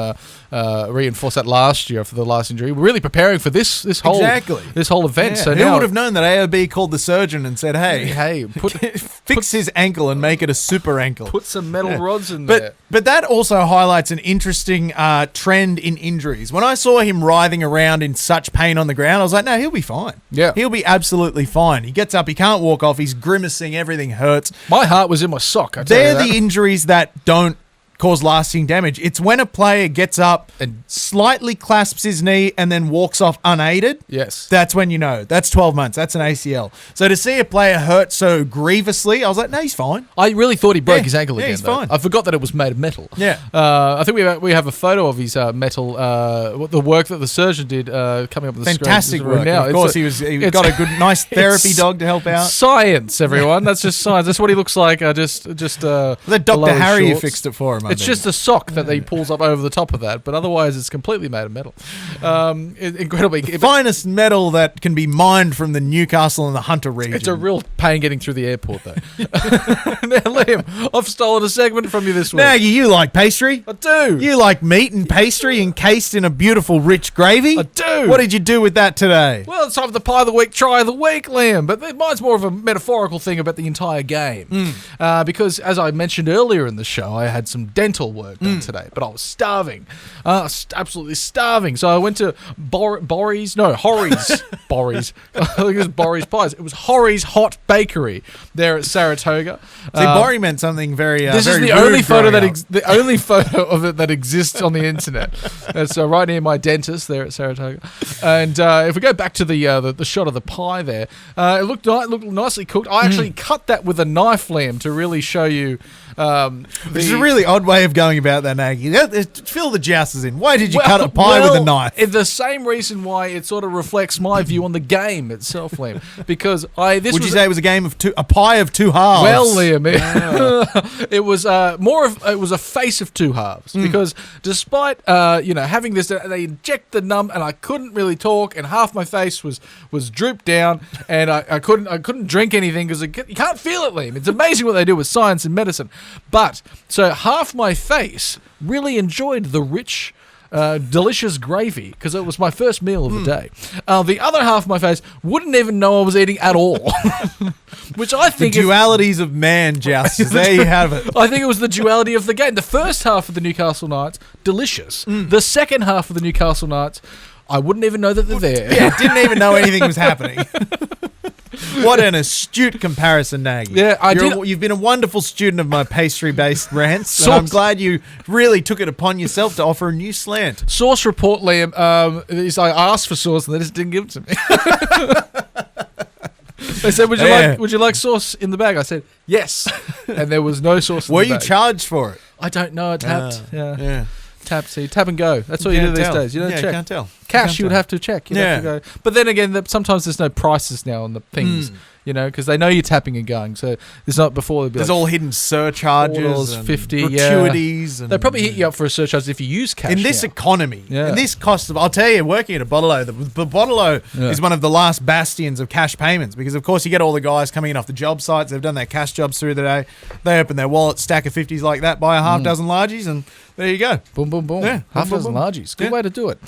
reinforce that last year for the last injury. We're really preparing for this whole event. Yeah. So who now, would have known that AOB called the surgeon and said, "Hey, fix his ankle and make it a super ankle. Put some metal rods in there." But that also highlights an interesting trend in injuries. When I saw him writhing around in such pain on the ground, I was like, "No, he'll be fine. Yeah, he'll be absolutely fine." He gets up, he can't walk off, he's grimacing, everything hurts. My heart was in my sock. They're the injuries that don't cause lasting damage. It's when a player gets up and slightly clasps his knee and then walks off unaided. Yes. That's when you know. That's 12 months. That's an ACL. So to see a player hurt so grievously, I was like, no, he's fine. I really thought he broke his ankle again. He's fine. I forgot that it was made of metal. Yeah. I think we have a photo of his metal, the work that the surgeon did coming up with the fantastic screen. work. Now. Of course, he got a good, nice therapy dog to help out. Science, everyone. That's just science. That's what he looks like. Just let Dr. Harry fixed it for him. It's just a sock that he pulls up over the top of that, but otherwise it's completely made of metal. Incredibly. The finest metal that can be mined from the Newcastle and the Hunter region. It's a real pain getting through the airport, though. Now, Liam, I've stolen a segment from you this week. Nagy, you like pastry? I do. You like meat and pastry encased in a beautiful, rich gravy? I do. What did you do with that today? Well, it's time for the pie of the week, try of the week, Liam. But mine's more of a metaphorical thing about the entire game. Because, as I mentioned earlier in the show, I had some dental work done today, but I was starving, absolutely starving. So I went to Horry's. I think it was Borry's Pies. It was Horry's Hot Bakery there at Saratoga. See, Borry meant something very. This very is the rude only photo growing up. the only photo of it that exists on the internet. It's right near my dentist there at Saratoga. And if we go back to the shot of the pie there, it looked nicely cooked. I actually cut that with a knife, Liam, to really show you. Which is a really odd way of going about that, Nagy. Fill the jousts in. Why did you cut a pie with a knife? The same reason why it sort of reflects my view on the game itself, Liam. Because would you say it was a game of a pie of two halves? Well, Liam, it was it was a face of two halves. Because despite having this, they inject the numb, and I couldn't really talk, and half my face was drooped down, and I couldn't drink anything because you can't feel it, Liam. It's amazing what they do with science and medicine. But so half my face really enjoyed the rich, delicious gravy because it was my first meal of the day. The other half of my face wouldn't even know I was eating at all. Which I think the dualities of man, Joust. There you have it. I think it was the duality of the game. The first half of the Newcastle Knights, delicious. The second half of the Newcastle Knights, I wouldn't even know that they're there. Yeah, didn't even know anything was happening. What an astute comparison, Nagy. Yeah, You've been a wonderful student of my pastry-based rants, and I'm glad you really took it upon yourself to offer a new slant. Source report, Liam, is I asked for sauce and they just didn't give it to me. They said, would you like sauce in the bag? I said, yes. And there was no sauce in the bag. Were you charged for it? I don't know. I tapped. Yeah. Tap and go. That's what you do these days. You don't check. Can't tell. Cash, you would have to check. You'd have to go. But then again, sometimes there's no prices now on the things, because they know you're tapping and going. So there's not before. There's all hidden surcharges, and $4.50, gratuities. And they probably hit you up for a surcharge if you use cash. In this economy, in this cost of, I'll tell you, working at a bottle-o, the bottle-o is one of the last bastions of cash payments because, of course, you get all the guys coming in off the job sites. They've done their cash jobs through the day. They open their wallet, stack of 50s like that, buy a half dozen largies, and there you go. Boom, boom, boom. Yeah, half a boom, dozen boom. largies. Good way to do it.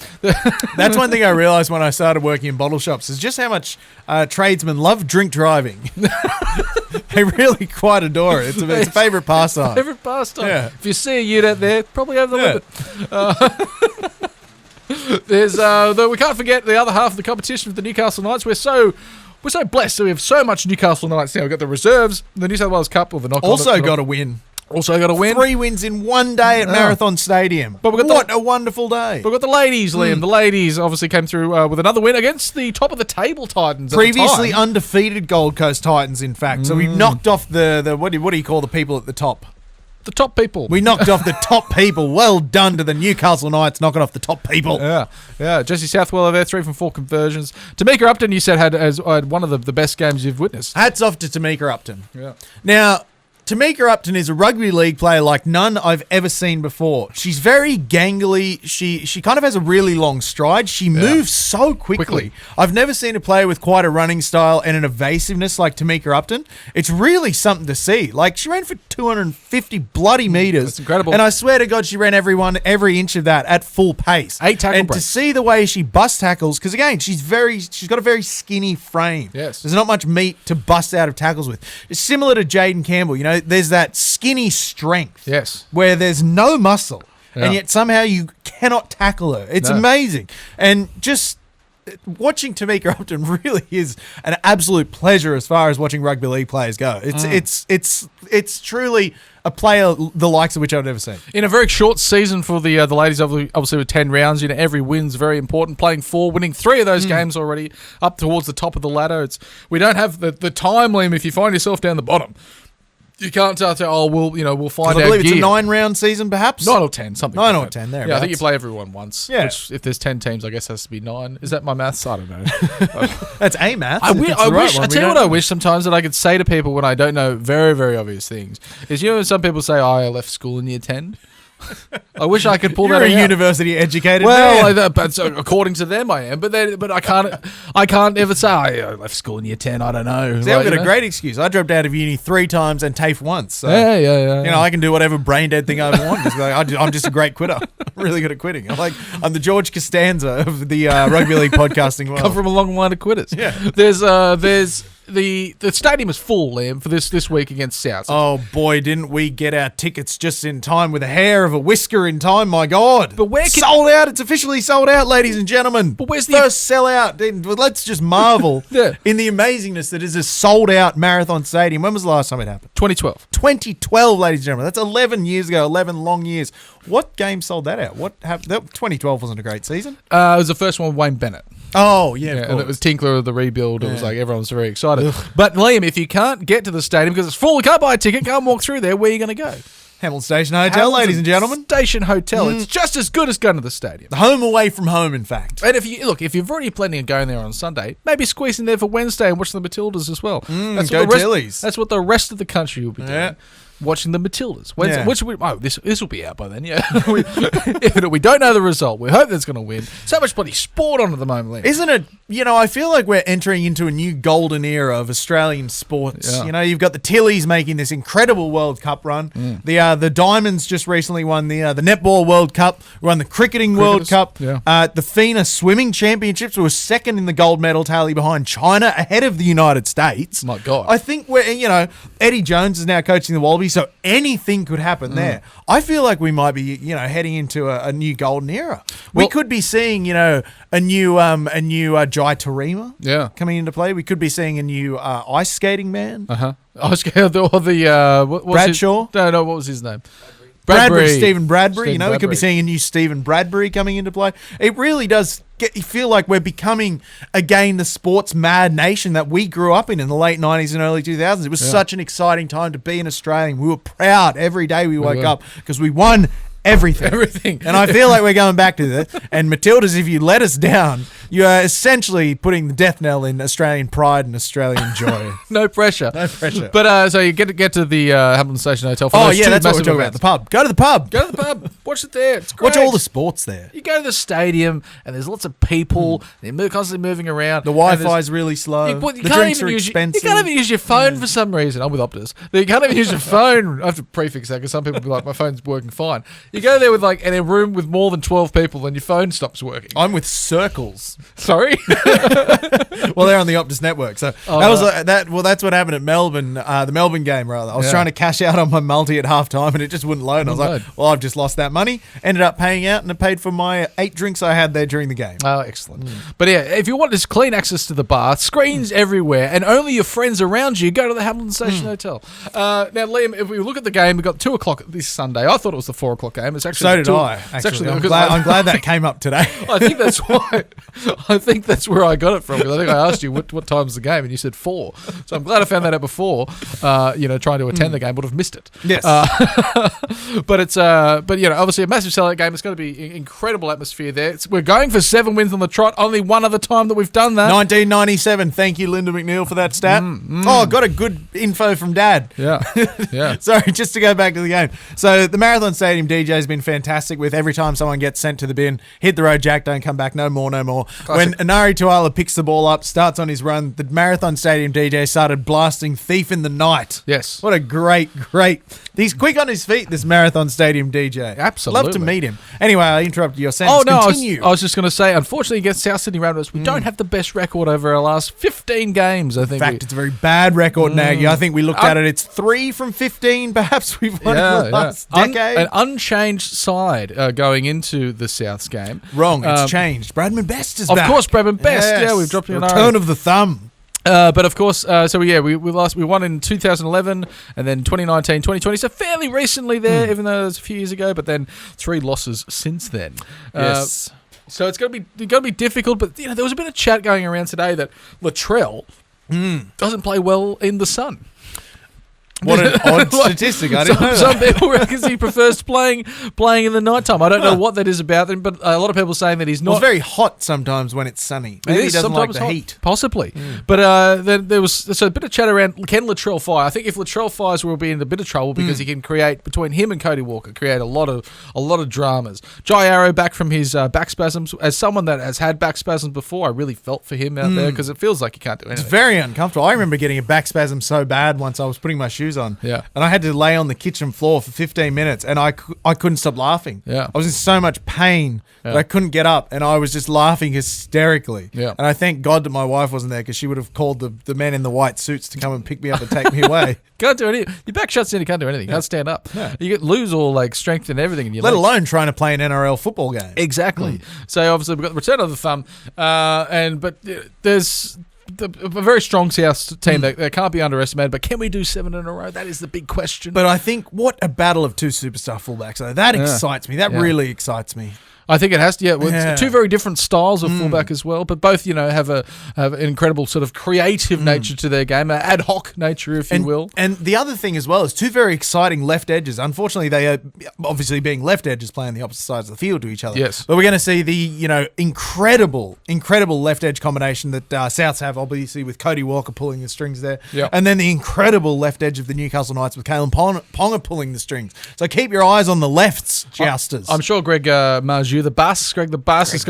That's one thing I realised when I started working in bottle shops is just how much tradesmen love drink driving. They really quite adore it. It's a favourite pastime. Favourite pastime. Yeah. If you see a unit out there, probably over the limit. There's we can't forget the other half of the competition for the Newcastle Knights. We're so blessed that we have so much Newcastle Knights now. We've got the reserves, the New South Wales Cup, or the knock. Also got to win. Also got to win. 3 wins in one day at Marathon Stadium. But what a wonderful day. We've got the ladies, Liam. The ladies obviously came through with another win against the top of the table Titans. Previously undefeated Gold Coast Titans, in fact. So we knocked off the what do you call the people at the top? The top people. We knocked off the top people. Well done to the Newcastle Knights knocking off the top people. Yeah. Jesse Southwell there, 3 from 4 conversions. Tamika Upton, you said, had one of the best games you've witnessed. Hats off to Tamika Upton. Yeah. Now, Tamika Upton is a rugby league player like none I've ever seen before. She's very gangly. She kind of has a really long stride. She moves so quickly. I've never seen a player with quite a running style and an evasiveness like Tamika Upton. It's really something to see. Like, she ran for 250 bloody meters. That's incredible. And I swear to God, she ran every inch of that at full pace. 8 tackle And breaks. to see the way she bust tackles, because again, she's got a very skinny frame. Yes. There's not much meat to bust out of tackles with. It's similar to Jaden Campbell. There's that skinny strength. Yes. Where there's no muscle. Yeah. And yet somehow you cannot tackle her. It's amazing. And just watching Tamika Upton really is an absolute pleasure as far as watching rugby league players go. It's truly a player the likes of which I've never seen. In a very short season for the ladies, obviously with 10 rounds, every win's very important. Playing 4, winning 3 of those games already, up towards the top of the ladder. We don't have the time, Liam, if you find yourself down the bottom. You can't say, we'll find out. I believe it's a 9-round season, perhaps? 9 or 10, something 9 like or 10, that. there. Yeah, I think you play everyone once. Yeah. Which, if there's 10 teams, I guess has to be 9. Is that my maths? I don't know. That's a math. I tell you what I wish sometimes that I could say to people when I don't know very, very obvious things is, when some people say, I left school in year 10. I wish I could pull You're that out. a university educated Well, man. but according to them, I am. But I can't ever say I left school in year 10. I don't know. See, I've got a great excuse. I dropped out of uni 3 times and TAFE once. So, yeah. I can do whatever brain dead thing I want. I'm just a great quitter. I'm really good at quitting. I'm the George Costanza of the rugby league podcasting world. Come from a long line of quitters. Yeah. There's the stadium is full, Liam, for this week against South. Oh boy, didn't we get our tickets just in time with a hair of a whisker in time? My God! But where can- sold out? It's officially sold out, ladies and gentlemen. But where's the- first sellout? Well, let's just marvel Yeah. in the amazingness that is a sold out Marathon Stadium. When was the last time it happened? 2012. 2012, ladies and gentlemen. That's 11 years ago. 11 long years. What game sold that out? What happened? 2012 wasn't a great season. It was the first one with Wayne Bennett. Oh yeah, Yeah, of and it was Tinkler of the rebuild. It was Yeah. like everyone was very excited. But Liam, if you can't get to the stadium because it's full, you can't buy a ticket, go and walk through there. Where are you going to go? Hamilton Station Hotel, ladies and gentlemen. Station Hotel. It's just as good as going to the stadium. Home away from home, in fact. And if you've already planning on going there on Sunday, maybe squeeze in there for Wednesday and watch the Matildas as well. go the rest, Tillies. That's what the rest of the country will be doing. Yeah. Watching the Matildas. Wednesday, Yeah. this will be out by then, yeah. we don't know the result. We hope that's going to win. So much bloody sport on at the moment, Liam. Isn't it, I feel like we're entering into a new golden era of Australian sports. Yeah. You've got the Tillies making this incredible World Cup run. The Diamonds just recently won the Netball World Cup, won the Cricketing World Cup. Yeah. The FINA Swimming Championships were second in the gold medal tally behind China, ahead of the United States. My God. I think Eddie Jones is now coaching the Wallabies, so anything could happen there. I feel like we might be, heading into a new golden era. We Well- could be seeing, a new Jai Tarima coming into play. We could be seeing a new ice skating man. I was scared or the what was Bradshaw? No, what was his name? Stephen Bradbury. Stephen We could Bradbury. be seeing a new Stephen Bradbury coming into play. It really does you feel like we're becoming again the sports mad nation that we grew up in the late 90s and early 2000s. It was such an exciting time to be an Australian. We were proud every day we woke were. up because we won everything. And I feel like we're going back to that. And Matildas, if you let us down, you are essentially putting the death knell in Australian pride and Australian joy. No pressure. No pressure. But so you get to the Hamilton Station Hotel. For Oh those yeah, two that's what we're massive talking about. events. The pub. Go to the pub. Go to the pub. Watch it there. It's great. Watch all the sports there. You go to the stadium and there's lots of people. They're constantly moving around. The and Wi-Fi there's- is really slow. You The drinks are expensive. You can't even use your phone for some reason. I'm with Optus. You can't even use your phone. I have to prefix that because some people will be like, my phone's working fine. You go there with in a room with more than 12 people and your phone stops working. I'm with Circles. Sorry? Well, they're on the Optus network. So that was that. Well, that's what happened at Melbourne, the Melbourne game. Rather, I was trying to cash out on my multi at half time, and it just wouldn't load. And I was like, well, I've just lost that money. Ended up paying out, and it paid for my 8 drinks I had there during the game. Oh, excellent. But yeah, if you want this clean access to the bar, screens everywhere, and only your friends around you, go to the Hamilton Station Hotel. Now, Liam, if we look at the game, we've got 2 o'clock this Sunday. I thought it was the 4 o'clock game. It's actually So did I. It's Actually, actually I'm glad that came up today. I think that's why. I think that's where I got it from. Because I think I asked you what time's the game, and you said 4. So I'm glad I found that out before. Trying to attend the game would have missed it. Yes. But it's obviously a massive sellout game. It's going to be incredible atmosphere there. We're going for 7 wins on the trot. Only one other time that we've done that. 1997. Thank you, Linda McNeil, for that stat. Oh, got a good info from Dad. Yeah. Yeah. Sorry, just to go back to the game. So the Marathon Stadium DJ has been fantastic with every time someone gets sent to the bin, hit the road, Jack, don't come back, no more. Classic. When Inari Tuala picks the ball up, starts on his run, the Marathon Stadium DJ started blasting Thief in the Night. Yes. What a great. He's quick on his feet, this Marathon Stadium DJ. Absolutely. Love to meet him. Anyway, I interrupted your sentence. Oh, no, Continue. I was just going to say, unfortunately, against South Sydney Rabbitohs, we don't have the best record over our last 15 games, I think. In fact, it's a very bad record, Nagy. I think we looked at it. It's 3 from 15, perhaps we've won in the last decade. An unchanged side going into the Souths game. Wrong, it's changed. Bradman Best is Of back. course, Bradman Best. Yes. Yeah, we've dropped you an Return of the thumb. But of course, we won in 2011 and then 2019, 2020. So fairly recently there, even though it was a few years ago. But then 3 losses since then. Yes. So it's going to be difficult. But there was a bit of chat going around today that Latrell doesn't play well in the sun. What an odd statistic. I didn't know Some that. people reckon he prefers playing in the nighttime. I don't know what that is about him, but a lot of people are saying that he's Well, not. it's very hot sometimes when it's sunny. Maybe he doesn't like the hot, heat. possibly. But there was a bit of chat around, can Latrell fire? I think if Latrell fires, we'll be in a bit of trouble because he can create, between him and Cody Walker, create a lot of dramas. Jai Arrow back from his back spasms. As someone that has had back spasms before, I really felt for him out there because it feels like he can't do anything. It's very uncomfortable. I remember getting a back spasm so bad once I was putting my shoes shoes on. Yeah. And I had to lay on the kitchen floor for 15 minutes, and I couldn't stop laughing. Yeah. I was in so much pain that I couldn't get up, and I was just laughing hysterically. Yeah. And I thank God that my wife wasn't there, because she would have called the men in the white suits to come and pick me up and take me away. Can't do anything. Your back shuts in. You can't do anything. You can't stand up. Yeah. You lose all like strength and everything in your Let legs. alone trying to play an NRL football game. Exactly. So obviously we've got the return of the thumb, but there's a very strong South team that can't be underestimated. But can we do 7 in a row? That is the big question. But I think what a battle of two superstar fullbacks. Though. That excites me. That really excites me. I think it has to. With Yeah. two very different styles of fullback as well, but both have an incredible sort of creative nature to their game, an ad hoc nature, if you will. And the other thing as well is two very exciting left edges. Unfortunately, they are obviously being left edges playing the opposite sides of the field to each other. Yes. But we're going to see the incredible left edge combination that Souths have, obviously with Cody Walker pulling the strings there. Yep. And then the incredible left edge of the Newcastle Knights with Kalen Ponga pulling the strings. So keep your eyes on the lefts, jousters. I'm sure Greg Greg the Bus is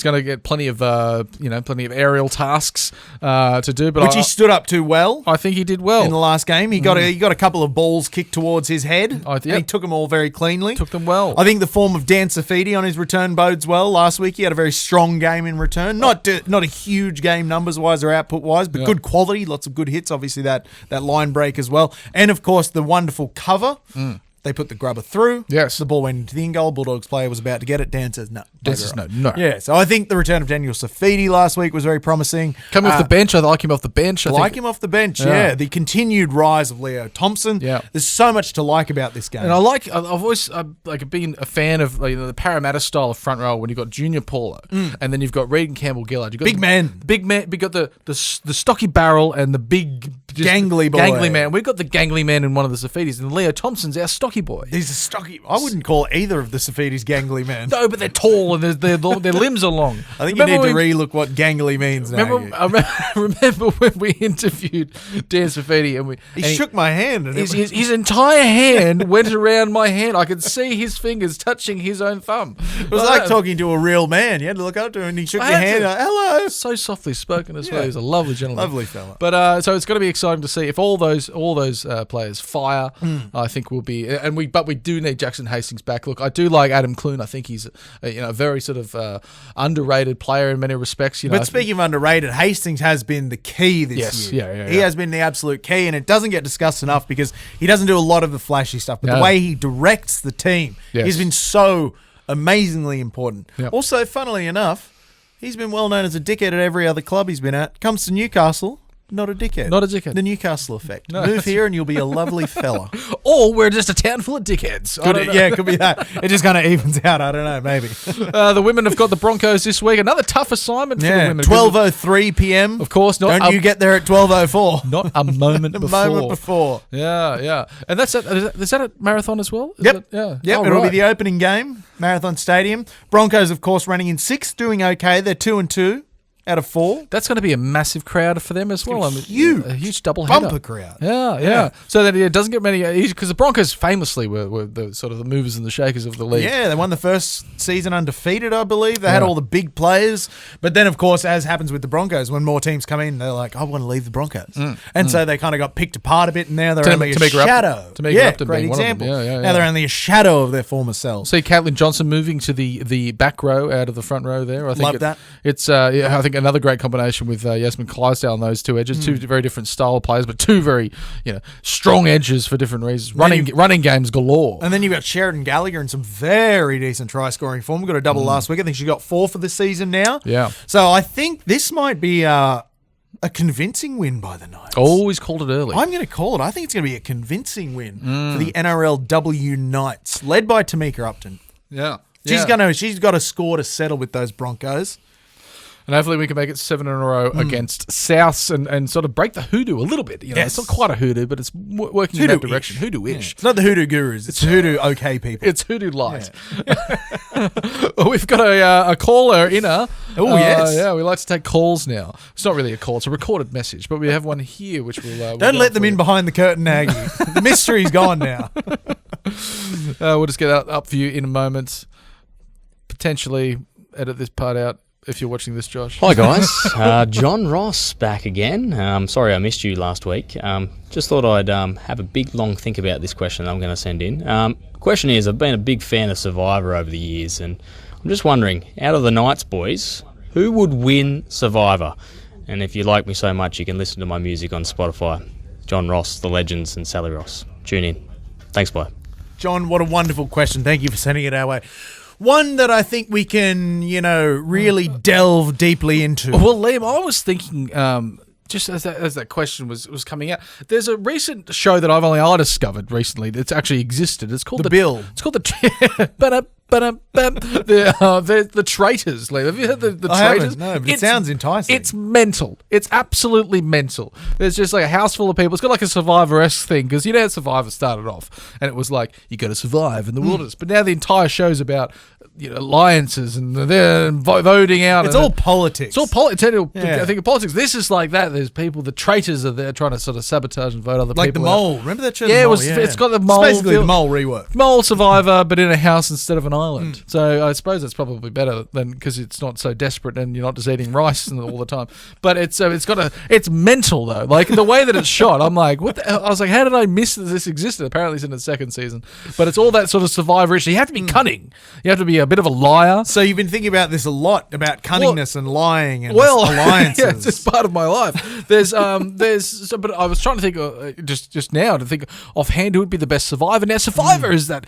going to get plenty of aerial tasks to do, but Which he stood up to well. I think he did well In the last game, he got a couple of balls kicked towards his head. Yep. And he took them all very cleanly. Took them well. I think the form of Dan Safidi on his return bodes well. Last week he had a very strong game in return. Not a huge game numbers wise or output wise, but good quality. Lots of good hits. Obviously that line break as well, and of course the wonderful cover. They put the grubber through. Yes. The ball went into the in-goal. Bulldogs player was about to get it. Dan says no. Dan says no. Yeah, so I think the return of Daniel Safidi last week was very promising. Coming off the bench, I like him off the bench. I think Him off the bench, yeah. The continued rise of Leo Thompson. Yeah. There's so much to like about this game. And I've always been a fan of the Parramatta style of front row when you've got Junior Paulo and then you've got Reed and Campbell Gillard. You've got Big man. We got the stocky barrel and the big Gangly boy. Gangly man. We've got the gangly man in one of the Safidis, and Leo Thompson's our stocky boy. He's a stocky. I wouldn't call either of the Safidis gangly man. No, but they're tall and their limbs are long. I think you need to relook what gangly means now. Remember when we interviewed Dan Safidi and he shook my hand. And his entire hand went around my hand. I could see his fingers touching his own thumb. it was like talking to a real man. You had to look up to him and he shook your hand. Like, hello. So softly spoken as well. He was a lovely gentleman. Lovely fella. But so it's going to be exciting to see if all those players fire. I think we'll be, but we do need Jackson Hastings back. Look, I do like Adam Clune. I think he's a very sort of underrated player in many respects. But speaking of underrated, Hastings has been the key this year. Yeah. He has been the absolute key, and it doesn't get discussed enough because he doesn't do a lot of the flashy stuff. But the way he directs the team, he's been so amazingly important. Yep. Also, funnily enough, he's been well known as a dickhead at every other club he's been at. Comes to Newcastle. Not a dickhead. Not a dickhead. The Newcastle effect. No. Move here and you'll be a lovely fella. Or we're just a town full of dickheads. It could be that. It just kind of evens out. I don't know, maybe. The women have got the Broncos this week. Another tough assignment for the women. 12:03 p.m. Of course. Don't you get there at 12:04. Not a moment before. A moment before. Yeah. And is that a marathon as well? Yep. Yeah. Yep. It'll be the opening game, Marathon Stadium. Broncos, of course, running in 6th, doing okay. They're 2-2 out of 4. That's going to be a massive crowd for them as well. Huge. A huge double header. Bumper crowd. Yeah. So that it doesn't get many, because the Broncos famously were the sort of the movers and the shakers of the league. Yeah, they won the first season undefeated, I believe. They had all the big players. But then, of course, as happens with the Broncos, when more teams come in, they're like, I want to leave the Broncos. And so they kind of got picked apart a bit, and now they're only a shadow. Great example. Yeah. Now they're only a shadow of their former selves. See Caitlin Johnson moving to the back row out of the front row there. I think Love that. It's I think another great combination with Yasmin Clydesdale on those two edges. Two very different style of players, but two very strong edges for different reasons. Running games galore. And then you've got Sheridan Gallagher in some very decent try scoring form. We got a double last week. I think she got 4 for the season now. Yeah. So I think this might be a convincing win by the Knights. Always called it early. I'm going to call it. I think it's going to be a convincing win for the NRLW Knights, led by Tamika Upton. Yeah. She's got a score to settle with those Broncos. And hopefully we can make it 7 in a row against Souths and sort of break the hoodoo a little bit. It's not quite a hoodoo, but it's working in that direction. Hoodoo-ish. It's not the hoodoo gurus. It's hoodoo okay people. It's hoodoo light. Yeah. We've got a caller in her. Oh, yes. Yeah, we like to take calls now. It's not really a call. It's a recorded message, but we have one here which we'll Don't let them in behind the curtain, Aggie. The mystery's gone now. We'll just get that up for you in a moment. Potentially edit this part out. if you're watching this, Josh. Hi guys, John Ross back again. Sorry I missed you last week. Just thought I'd have a big long think about this question I'm going to send in. Question is, I've been a big fan of Survivor over the years, and I'm just wondering, out of the Knights boys, who would win Survivor? And if you like me so much, you can listen to my music on Spotify. John Ross, The Legends, and Sally Ross. Tune in. Thanks, bye. John, what a wonderful question. Thank you for sending it our way. One that I think we can, really delve deeply into. Well, Liam, I was thinking, just as that question was coming out, there's a recent show that I discovered recently that's actually existed. It's called The Bill. It's called the Traitors. Liam, have you heard the I Traitors? haven't, no, but it sounds enticing. It's mental. It's absolutely mental. There's just like a house full of people. It's got like a Survivor-esque thing, because how Survivor started off, and it was like, you got to survive in the wilderness. But now the entire show's about alliances and they're voting out. It's all politics. It's all politics. Yeah. I think politics. This is like that. There's people, the traitors are there trying to sort of sabotage and vote other like people the out. mole. Remember that show? Yeah, The Mole? it's got the mole. It's basically feel. the mole rework. Mole Survivor, but in a house instead of an island. So I suppose that's probably better than, because it's not so desperate and you're not just eating rice all the time. But it's mental though. Like the way that it's shot, I'm like, what the hell? I was like, how did I miss that this existed? Apparently it's in the second season. But it's all that sort of Survivor-ish. You have to be cunning. You have to be a bit of a liar. So you've been thinking about this a lot, about cunningness and lying and alliances. Yeah, it's just part of my life. But I was trying to think just now to think offhand who would be the best survivor. Now, Survivor is that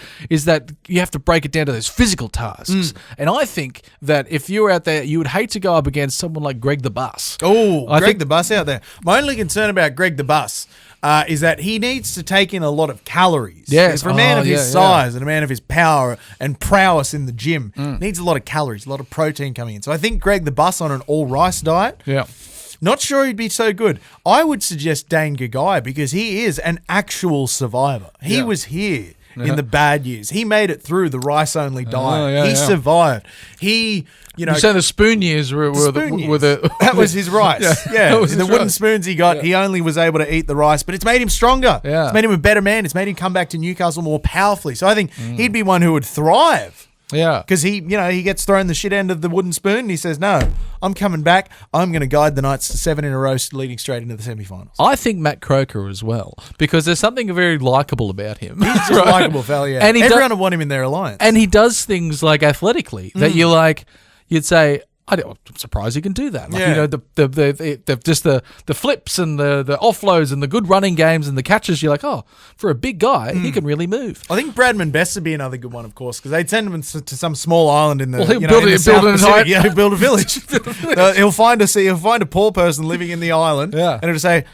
you have to break it down to those physical tasks, and I think that if you were out there, you would hate to go up against someone like Greg the Bus. Oh, Greg the Bus out there. My only concern about Greg the Bus is that he needs to take in a lot of calories. Yes. For a man of his size and a man of his power and prowess in the gym, needs a lot of calories, a lot of protein coming in. So I think Greg the Bus on an all-rice diet, not sure he'd be so good. I would suggest Dane Gagai, because he is an actual survivor. He was here in the bad years. He made it through the rice-only diet. He survived. He... You're saying the spoon years were that was his rice. The wooden spoons he got, he only was able to eat the rice, but it's made him stronger. Yeah. It's made him a better man. It's made him come back to Newcastle more powerfully. So I think he'd be one who would thrive. Yeah. Because he gets thrown the shit end of the wooden spoon and he says, no, I'm coming back. I'm going to guide the Knights to 7 in a row, leading straight into the semi-finals. I think Matt Croker as well, because there's something very likeable about him. He's just a likeable fella, yeah. And everyone would want him in their alliance. And he does things like athletically that you're like, you'd say, I'm surprised he can do that. Like, the flips and the offloads and the good running games and the catches. You're like, oh, for a big guy, he can really move. I think Bradman Best would be another good one, of course, because they'd send him to some small island in the. Well, he'll build a village. He'll find a poor person living in the island, and he'll say,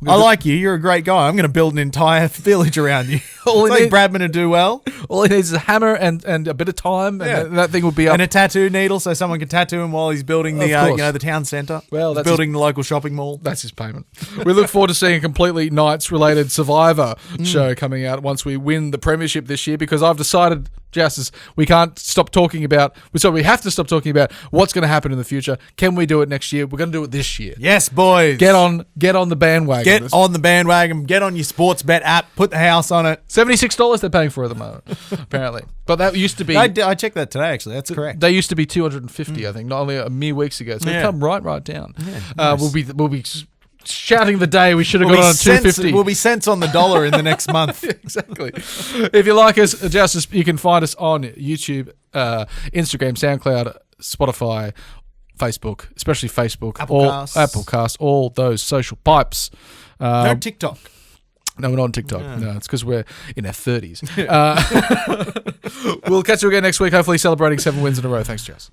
I like you. You're a great guy. I'm going to build an entire village around you. I think Bradman would do well. All he needs is a hammer and a bit of time, and that thing would be up. And a tattoo needle, so someone can tattoo him while he's building the town centre. Well, that's building the local shopping mall. That's his payment. We look forward to seeing a completely Knights-related Survivor show coming out once we win the premiership this year, because I've decided, Justice, we can't stop talking about. So we have to stop talking about what's going to happen in the future. Can we do it next year? We're going to do it this year. Yes, boys. Get on the bandwagon. Get on the bandwagon. Get on your sports bet app. Put the house on it. $76 they're paying for at the moment, apparently. But that used to be. I checked that today. Actually, that's correct. They used to be $250, I think, not only a mere weeks ago. So they've come right down. Yeah, nice. We'll be shouting the day we should have got on $250. We'll be cents on the dollar in the next month. Exactly. If you like us, Justice, you can find us on YouTube, Instagram, SoundCloud, Spotify, Facebook, especially Facebook, Applecast, all those social pipes. No TikTok. No, we're not on TikTok. Yeah. No, it's because we're in our 30s. We'll catch you again next week, hopefully celebrating 7 wins in a row. Thanks, Jess.